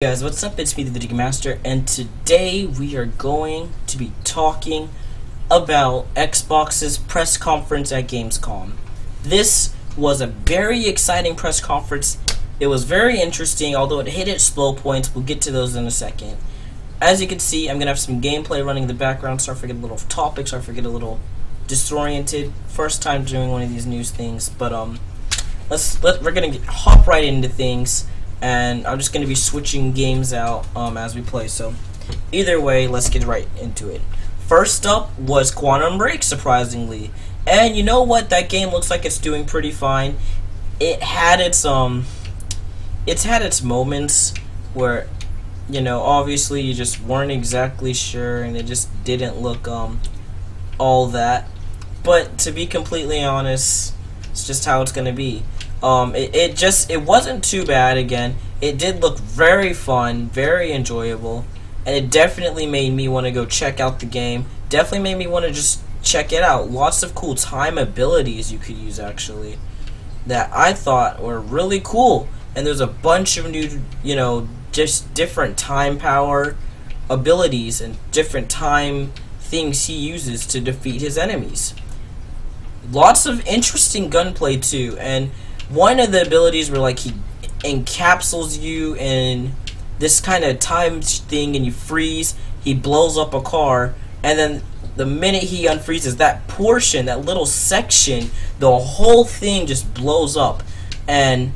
Guys, what's up? It's me, the Video Game Master, and today we are going to be talking about Xbox's press conference at Gamescom. This was a very exciting press conference. It was very interesting, although it hit its slow points. We'll get to those in a second. As you can see, I'm gonna have some gameplay running in the background. Sorry if I get a little off topic, sorry if I get a little disoriented. First time doing one of these news things, but we're gonna hop right into things. And I'm just going to be switching games out as we play. So either way, let's get right into it. First up was Quantum Break, surprisingly. And you know what? That game looks like it's doing pretty fine. It had its moments where, you know, obviously you just weren't exactly sure and it just didn't look all that. But to be completely honest, it's just how it's going to be. It wasn't too bad. Again, it did look very fun, very enjoyable, and it definitely made me want to go check out the game. Definitely made me want to just check it out. Lots of cool time abilities you could use, actually, that I thought were really cool. And there's a bunch of new, you know, just different time power abilities and different time things he uses to defeat his enemies. Lots of interesting gunplay too, and one of the abilities where like he encapsulates you in this kind of time thing and you freeze, he blows up a car, and then the minute he unfreezes that portion, that little section, the whole thing just blows up, and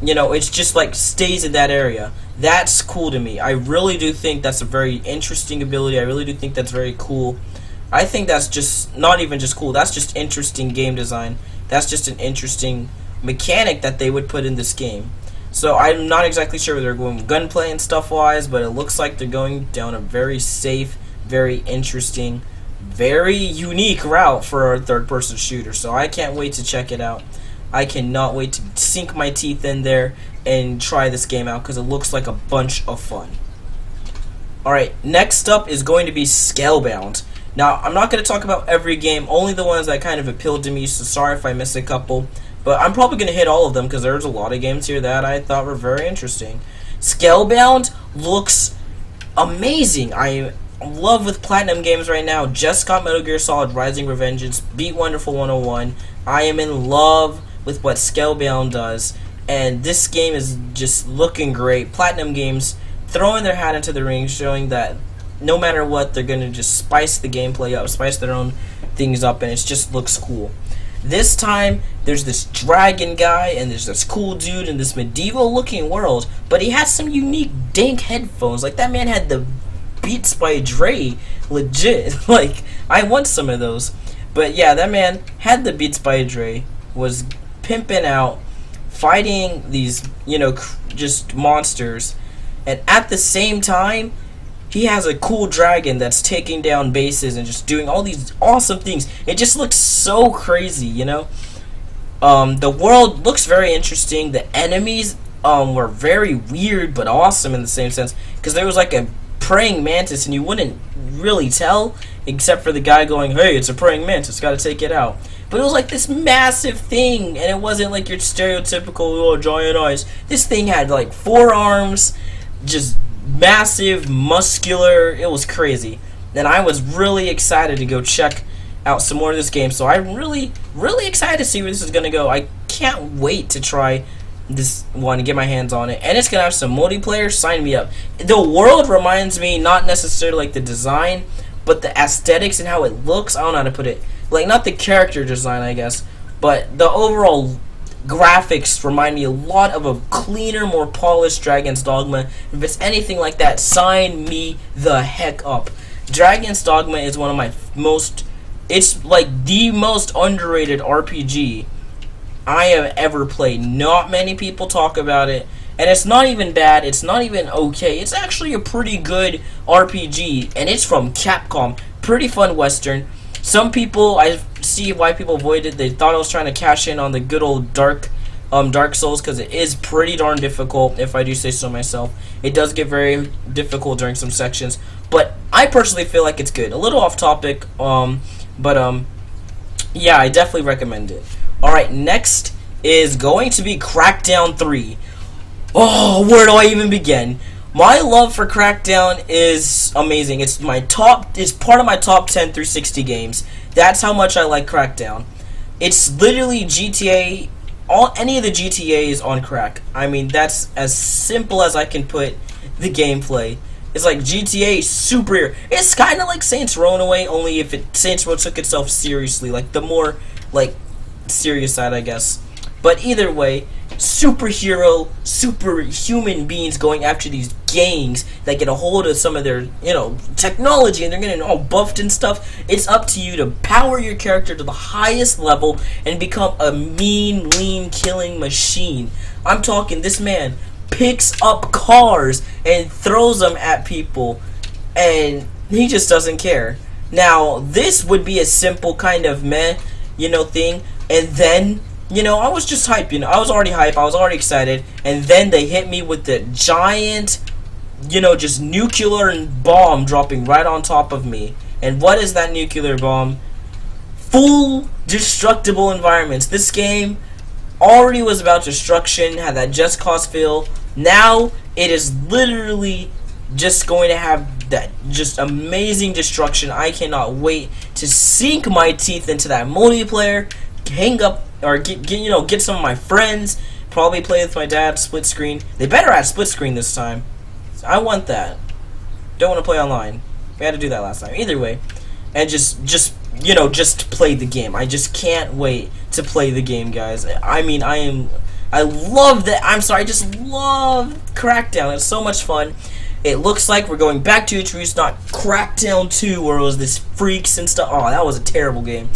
you know, it's just like stays in that area. That's cool to me. I really do think that's a very interesting ability. I really do think that's very cool. I think that's just not even just cool, that's just interesting game design. That's just an interesting mechanic that they would put in this game. So I'm not exactly sure where they're going gunplay and stuff wise, but it looks like they're going down a very safe, very interesting, very unique route for a third-person shooter. So I can't wait to check it out. I cannot wait to sink my teeth in there and try this game out because it looks like a bunch of fun. Alright, next up is going to be Scalebound. Now, I'm not going to talk about every game, only the ones that kind of appealed to me, so sorry if I miss a couple. But I'm probably going to hit all of them because there's a lot of games here that I thought were very interesting. Scalebound looks amazing. I am in love with Platinum Games right now. Just got Metal Gear Solid Rising Revengeance, beat Wonderful 101. I am in love with what Scalebound does, and this game is just looking great. Platinum Games throwing their hat into the ring, showing that no matter what, they're going to just spice the gameplay up, spice their own things up, and it just looks cool. This time, there's this dragon guy, and there's this cool dude in this medieval-looking world, but he has some unique dank headphones. Like, that man had the Beats by Dre, legit. Like, I want some of those. But yeah, that man had the Beats by Dre, was pimping out, fighting these, you know, just monsters, and at the same time, he has a cool dragon that's taking down bases and just doing all these awesome things. It just looks so crazy, you know? The world looks very interesting. The enemies were very weird but awesome in the same sense. Because there was like a praying mantis and you wouldn't really tell, except for the guy going, hey, it's a praying mantis, gotta take it out. But it was like this massive thing, and it wasn't like your stereotypical, oh, giant eyes. This thing had like 4 arms, just massive, muscular. It was crazy, and I was really excited to go check out some more of this game. So I'm really excited to see where this is gonna go. I can't wait to try this one and get my hands on it, and it's gonna have some multiplayer. Sign me up. The world reminds me, not necessarily like the design, but the aesthetics and how it looks. I don't know how to put it, like not the character design, I guess, but the overall graphics remind me a lot of a cleaner, more polished Dragon's Dogma. If it's anything like that, sign me the heck up. Dragon's Dogma is one of my most, it's like the most underrated RPG I have ever played. Not many people talk about it, and it's not even bad, it's not even okay, it's actually a pretty good RPG, and it's from Capcom. Pretty fun Western. Some people, I see why people avoid it. They thought I was trying to cash in on the good old Dark Souls, because it is pretty darn difficult, if I do say so myself. It does get very difficult during some sections, but I personally feel like it's good. A little off topic, but yeah, I definitely recommend it. Alright, next is going to be Crackdown 3. Oh, where do I even begin? My love for Crackdown is amazing. It's part of my top 10 360 games. That's how much I like Crackdown. It's literally GTA, any of the GTAs on crack. I mean, that's as simple as I can put the gameplay. It's like GTA super. It's kind of like Saints Row in a way, only if Saints Row took itself seriously, like the more like serious side, I guess. But either way, superhero, superhuman beings going after these gangs that get a hold of some of their, technology, and they're getting all buffed and stuff. It's up to you to power your character to the highest level and become a mean, lean, killing machine. I'm talking, this man picks up cars and throws them at people, and he just doesn't care. Now, this would be a simple kind of meh, thing, and then I was just hyped, I was already hyped, I was already excited, and then they hit me with the giant, just nuclear bomb dropping right on top of me. And what is that nuclear bomb? Full destructible environments. This game already was about destruction, had that Just Cause feel. Now, it is literally just going to have that just amazing destruction. I cannot wait to sink my teeth into that multiplayer, hang up, or get some of my friends, probably play with my dad, split screen. They better add split screen this time. I want that. Don't want to play online. We had to do that last time. Either way, and just play the game. I just can't wait to play the game, guys. I mean, I love that. I just love Crackdown. It's so much fun. It looks like we're going back to its roots, not Crackdown 2, where it was this freaks and stuff. Oh, that was a terrible game.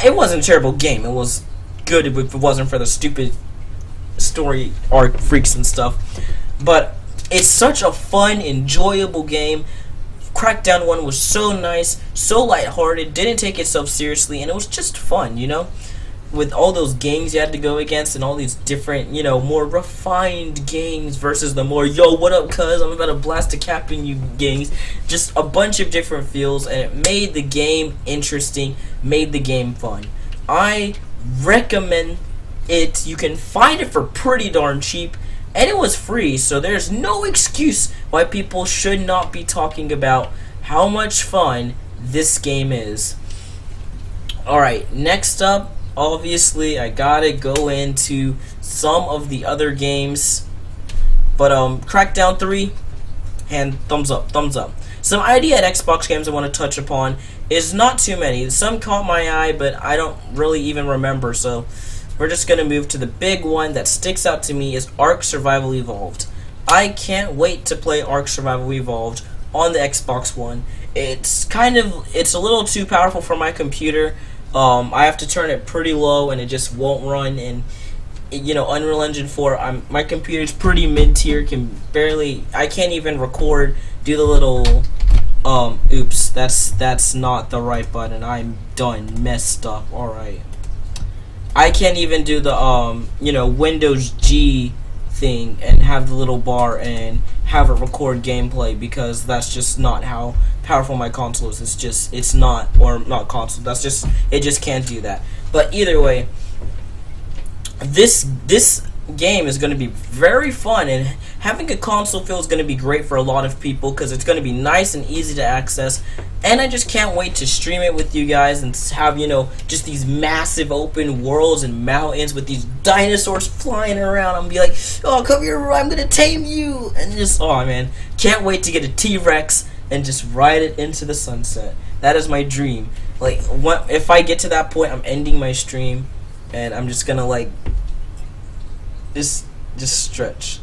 It wasn't a terrible game. It was good if it wasn't for the stupid story arc freaks and stuff. But it's such a fun, enjoyable game. Crackdown 1 was so nice, so lighthearted, didn't take itself seriously, and it was just fun, with all those gangs you had to go against and all these different, more refined gangs versus the more, yo, what up, cuz, I'm about to blast a cap in you gangs. Just a bunch of different feels, and it made the game interesting, made the game fun. I recommend it. You can find it for pretty darn cheap, and it was free, so there's no excuse why people should not be talking about how much fun this game is. Alright, next up, obviously, I gotta go into some of the other games. But, Crackdown 3, and thumbs up, thumbs up. Some idea at Xbox games I want to touch upon is not too many. Some caught my eye, but I don't really even remember, so we're just gonna move to the big one that sticks out to me is Ark Survival Evolved. I can't wait to play Ark Survival Evolved on the Xbox One. It's a little too powerful for my computer. I have to turn it pretty low, and it just won't run. And Unreal Engine 4, my computer's pretty mid-tier. I can't even record. Do the little, oops, that's not the right button. I'm done, messed up. All right. I can't even do the Windows G thing and have the little bar and have it record gameplay, because that's just not how powerful my console is. It's not console. It just can't do that. But either way, this game is going to be very fun, and having a console feel is going to be great for a lot of people because it's going to be nice and easy to access. And I just can't wait to stream it with you guys and have, just these massive open worlds and mountains with these dinosaurs flying around. I'm gonna be like, oh, come here, I'm gonna tame you, and just, oh man, can't wait to get a T-Rex and just ride it into the sunset. That is my dream. Like, if I get to that point, I'm ending my stream, and I'm just gonna like, just stretch.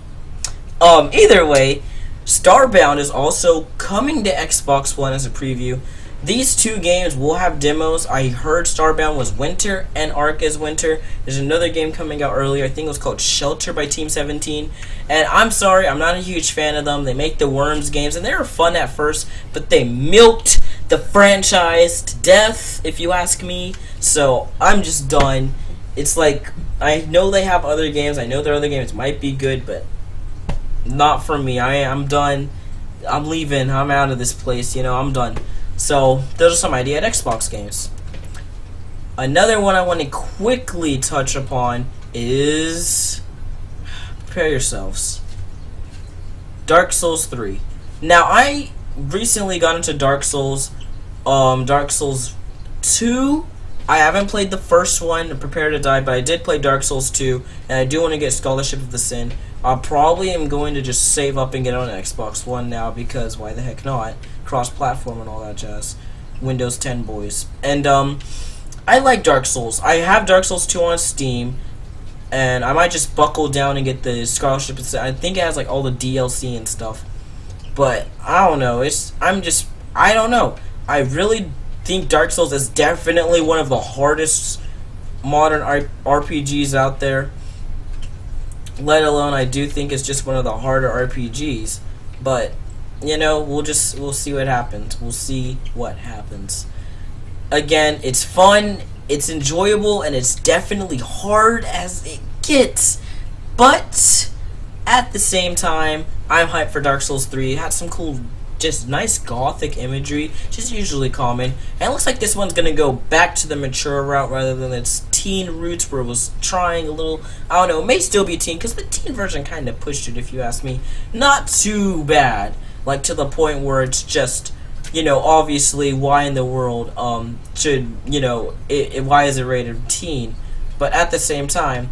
Either way, Starbound is also coming to Xbox One as a preview. These two games will have demos. I heard Starbound was winter and Ark is winter. There's another game coming out earlier. I think it was called Shelter by Team 17. And I'm sorry, I'm not a huge fan of them. They make the Worms games, and they were fun at first, but they milked the franchise to death, if you ask me. So I'm just done. It's like, I know they have other games. I know their other games might be good, but not for me. I'm done. I'm leaving. I'm out of this place. I'm done. So those are some idea at Xbox games. Another one I want to quickly touch upon is, prepare yourselves. Dark Souls 3. Now, I recently got into Dark Souls 2. I haven't played the first one, Prepare to Die, but I did play Dark Souls 2, and I do want to get Scholarship of the Sin. I probably am going to just save up and get on an Xbox One now, because why the heck not? Cross-platform and all that jazz. Windows 10 boys. And, I like Dark Souls. I have Dark Souls 2 on Steam, and I might just buckle down and get the Scholarship of the Sin. I think it has, like, all the DLC and stuff. But, I don't know. I don't know. I really think Dark Souls is definitely one of the hardest modern RPGs out there. Let alone, I do think it's just one of the harder RPGs. But, you know, we'll see what happens. We'll see what happens. Again, it's fun, it's enjoyable, and it's definitely hard as it gets. But, at the same time, I'm hyped for Dark Souls 3. It had some cool, just nice gothic imagery, just usually common. And it looks like this one's gonna go back to the mature route rather than its teen roots, where it was trying a little, I don't know, it may still be teen, because the teen version kind of pushed it, if you ask me. Not too bad, like to the point where it's just, you know, obviously, why in the world should, you know, why is it rated teen? But at the same time,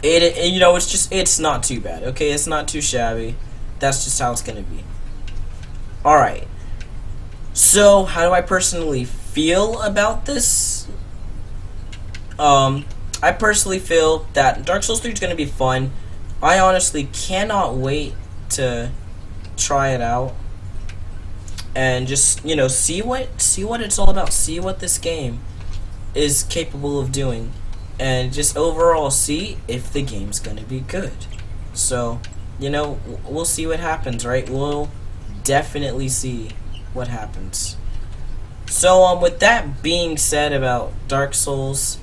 you know, it's not too bad, okay? It's not too shabby. That's just how it's gonna be. Alright. So, how do I personally feel about this? I personally feel that Dark Souls 3 is gonna be fun. I honestly cannot wait to try it out and just, you know, see what it's all about, see what this game is capable of doing, and just overall see if the game's gonna be good. So, you know, we'll see what happens, right? We'll definitely see what happens. So, with that being said about Dark Souls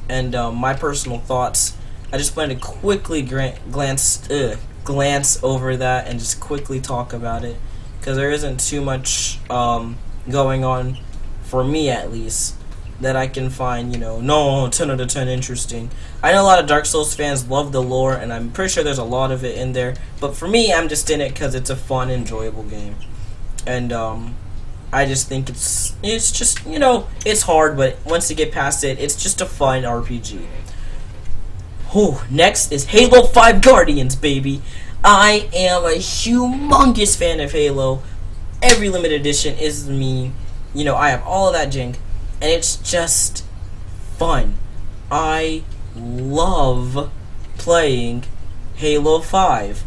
and my personal thoughts, I just wanted to quickly glance over that and just quickly talk about it, because there isn't too much going on, for me at least, that I can find, you know, no, 10 out of 10 interesting. I know a lot of Dark Souls fans love the lore, and I'm pretty sure there's a lot of it in there, but for me, I'm just in it because it's a fun, enjoyable game. And I just think it's just, you know, it's hard, but once you get past it, it's just a fun RPG. Whew, next is Halo 5 Guardians, baby. I am a humongous fan of Halo. Every limited edition is me. You know, I have all of that jink, and it's just fun. I love playing Halo 5.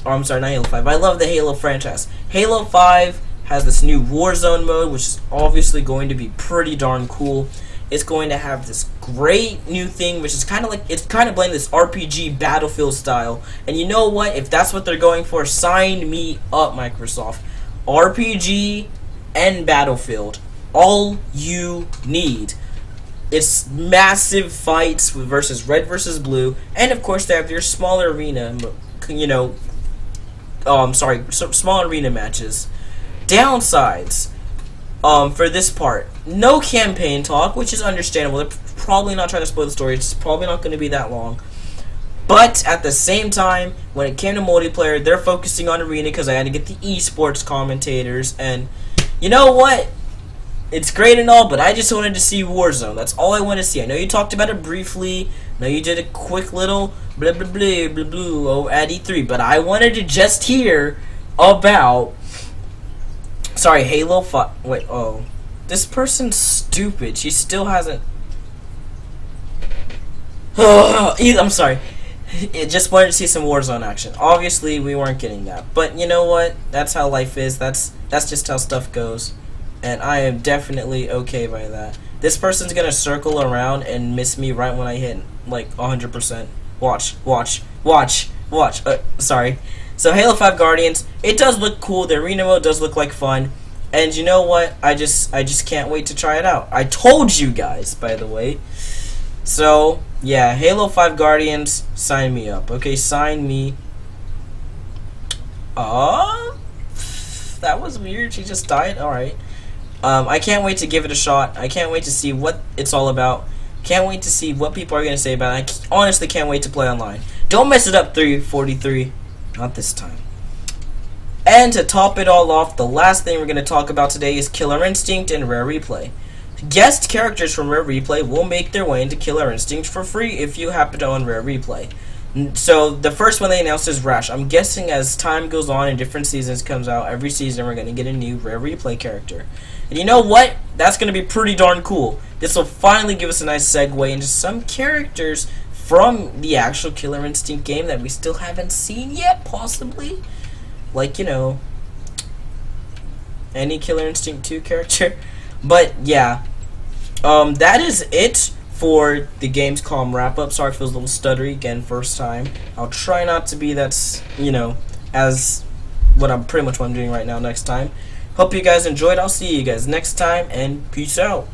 Or, I'm sorry, not Halo 5. I love the Halo franchise. Halo 5 has this new Warzone mode, which is obviously going to be pretty darn cool. It's going to have this great new thing, which is kind of like, it's kind of blending this RPG Battlefield style. And you know what? If that's what they're going for, sign me up, Microsoft. RPG and Battlefield. All you need. It's massive fights versus red versus blue. And of course, they have your smaller arena, you know, small arena matches. Downsides. For this part, no campaign talk, which is understandable. They're probably not trying to spoil the story. It's probably not going to be that long. But at the same time, when it came to multiplayer, they're focusing on arena because I had to get the esports commentators. And you know what? It's great and all, but I just wanted to see Warzone. That's all I wanted to see. I know you talked about it briefly. I know you did a quick little blah blah blah blah blah at E3, but I wanted to just hear about. Sorry, Halo 5. Wait, oh. This person's stupid. She still hasn't. I'm sorry. Just wanted to see some Warzone action. Obviously, we weren't getting that. But you know what? That's how life is. That's just how stuff goes. And I am definitely okay by that. This person's gonna circle around and miss me right when I hit, like, 100%. Watch. Sorry. So Halo 5 Guardians, it does look cool. The arena mode does look like fun, and you know what? I just can't wait to try it out. I told you guys, by the way. So yeah, Halo 5 Guardians, sign me up. Okay, sign me. That was weird. She just died. All right. I can't wait to give it a shot. I can't wait to see what it's all about. Can't wait to see what people are gonna say about it. I honestly can't wait to play online. Don't mess it up, 343. Not this time. And to top it all off, the last thing we're going to talk about today is Killer Instinct and Rare Replay. Guest characters from Rare Replay will make their way into Killer Instinct for free if you happen to own Rare Replay. So the first one they announced is Rash. I'm guessing as time goes on and different seasons comes out, every season we're going to get a new Rare Replay character. And you know what? That's going to be pretty darn cool. This will finally give us a nice segue into some characters from the actual Killer Instinct game that we still haven't seen yet, possibly. Like, you know, any Killer Instinct 2 character. But yeah, that is it for the Gamescom wrap up. Sorry if it was a little stuttery again, first time. I'll try not to be that, you know, as what I'm doing right now next time. Hope you guys enjoyed. I'll see you guys next time, and peace out.